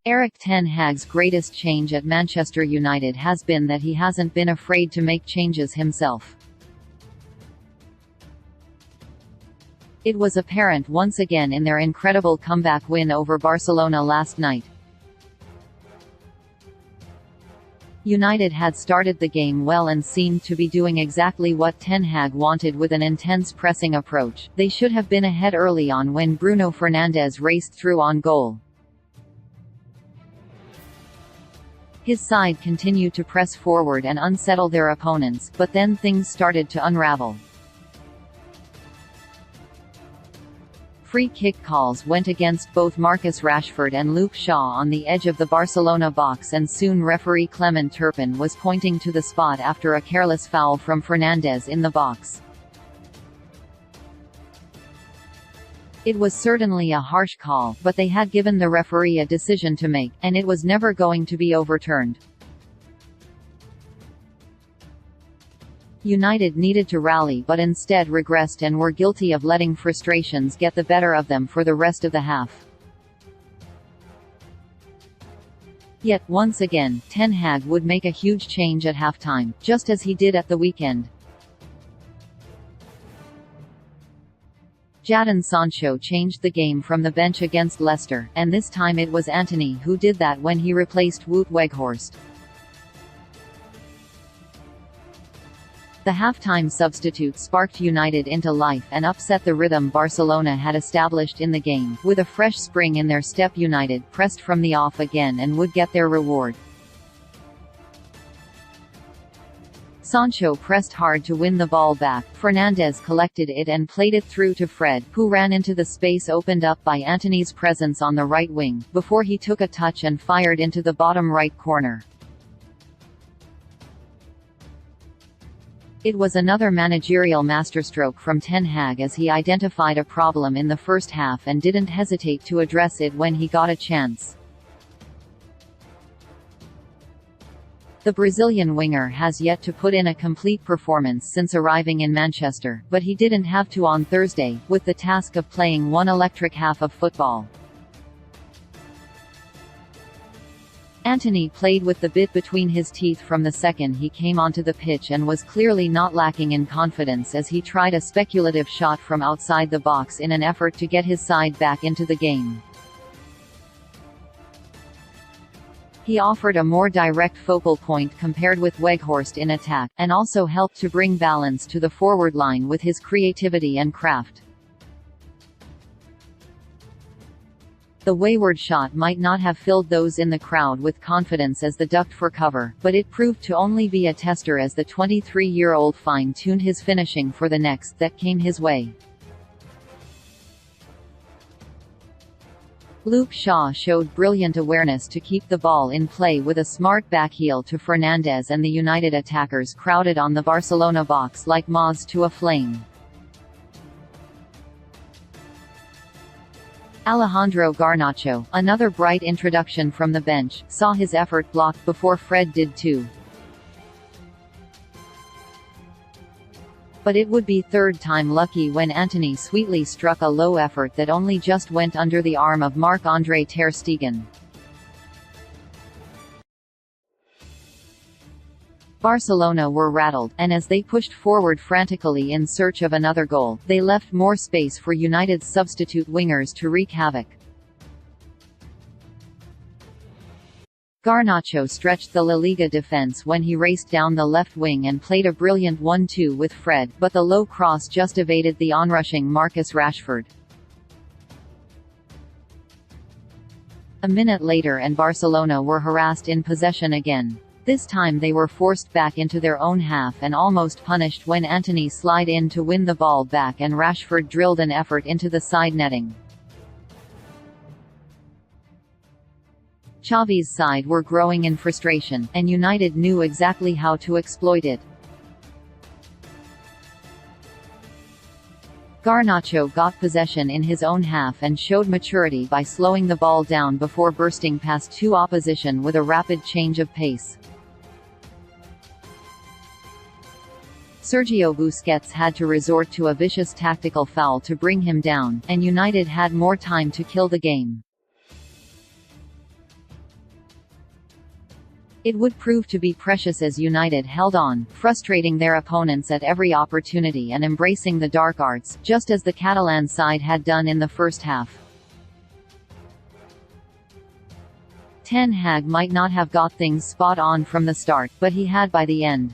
Erik ten Hag's greatest change at Manchester United has been that he hasn't been afraid to make changes himself. It was apparent once again in their incredible comeback win over Barcelona last night. United had started the game well and seemed to be doing exactly what Ten Hag wanted with an intense pressing approach. They should have been ahead early on when Bruno Fernandes raced through on goal. His side continued to press forward and unsettle their opponents, but then things started to unravel. Free kick calls went against both Marcus Rashford and Luke Shaw on the edge of the Barcelona box, and soon referee Clement Turpin was pointing to the spot after a careless foul from Fernandes in the box. It was certainly a harsh call, but they had given the referee a decision to make, and it was never going to be overturned. United needed to rally but instead regressed and were guilty of letting frustrations get the better of them for the rest of the half. Yet, once again, Ten Hag would make a huge change at halftime, just as he did at the weekend. Jadon Sancho changed the game from the bench against Leicester, and this time it was Antony who did that when he replaced Wout Weghorst. The halftime substitute sparked United into life and upset the rhythm Barcelona had established in the game. With a fresh spring in their step, United pressed from the off again and would get their reward. Sancho pressed hard to win the ball back. Fernandes collected it and played it through to Fred, who ran into the space opened up by Antony's presence on the right wing, before he took a touch and fired into the bottom right corner. It was another managerial masterstroke from Ten Hag as he identified a problem in the first half and didn't hesitate to address it when he got a chance. The Brazilian winger has yet to put in a complete performance since arriving in Manchester, but he didn't have to on Thursday, with the task of playing one electric half of football. Antony played with the bit between his teeth from the second he came onto the pitch and was clearly not lacking in confidence as he tried a speculative shot from outside the box in an effort to get his side back into the game. He offered a more direct focal point compared with Weghorst in attack, and also helped to bring balance to the forward line with his creativity and craft. The wayward shot might not have filled those in the crowd with confidence as the ducked for cover, but it proved to only be a tester as the 23-year-old fine-tuned his finishing for the next that came his way. Luke Shaw showed brilliant awareness to keep the ball in play with a smart backheel to Fernandes, and the United attackers crowded on the Barcelona box like moths to a flame. Alejandro Garnacho, another bright introduction from the bench, saw his effort blocked before Fred did too. But it would be third time lucky when Antony sweetly struck a low effort that only just went under the arm of Marc-Andre ter Stegen. Barcelona were rattled, and as they pushed forward frantically in search of another goal, they left more space for United's substitute wingers to wreak havoc. Garnacho stretched the La Liga defense when he raced down the left wing and played a brilliant 1-2 with Fred, but the low cross just evaded the onrushing Marcus Rashford. A minute later and Barcelona were harassed in possession again. This time they were forced back into their own half and almost punished when Antony slid in to win the ball back and Rashford drilled an effort into the side netting. Xavi's side were growing in frustration, and United knew exactly how to exploit it. Garnacho got possession in his own half and showed maturity by slowing the ball down before bursting past two opposition with a rapid change of pace. Sergio Busquets had to resort to a vicious tactical foul to bring him down, and United had more time to kill the game. It would prove to be precious as United held on, frustrating their opponents at every opportunity and embracing the dark arts, just as the Catalan side had done in the first half. Ten Hag might not have got things spot on from the start, but he had by the end.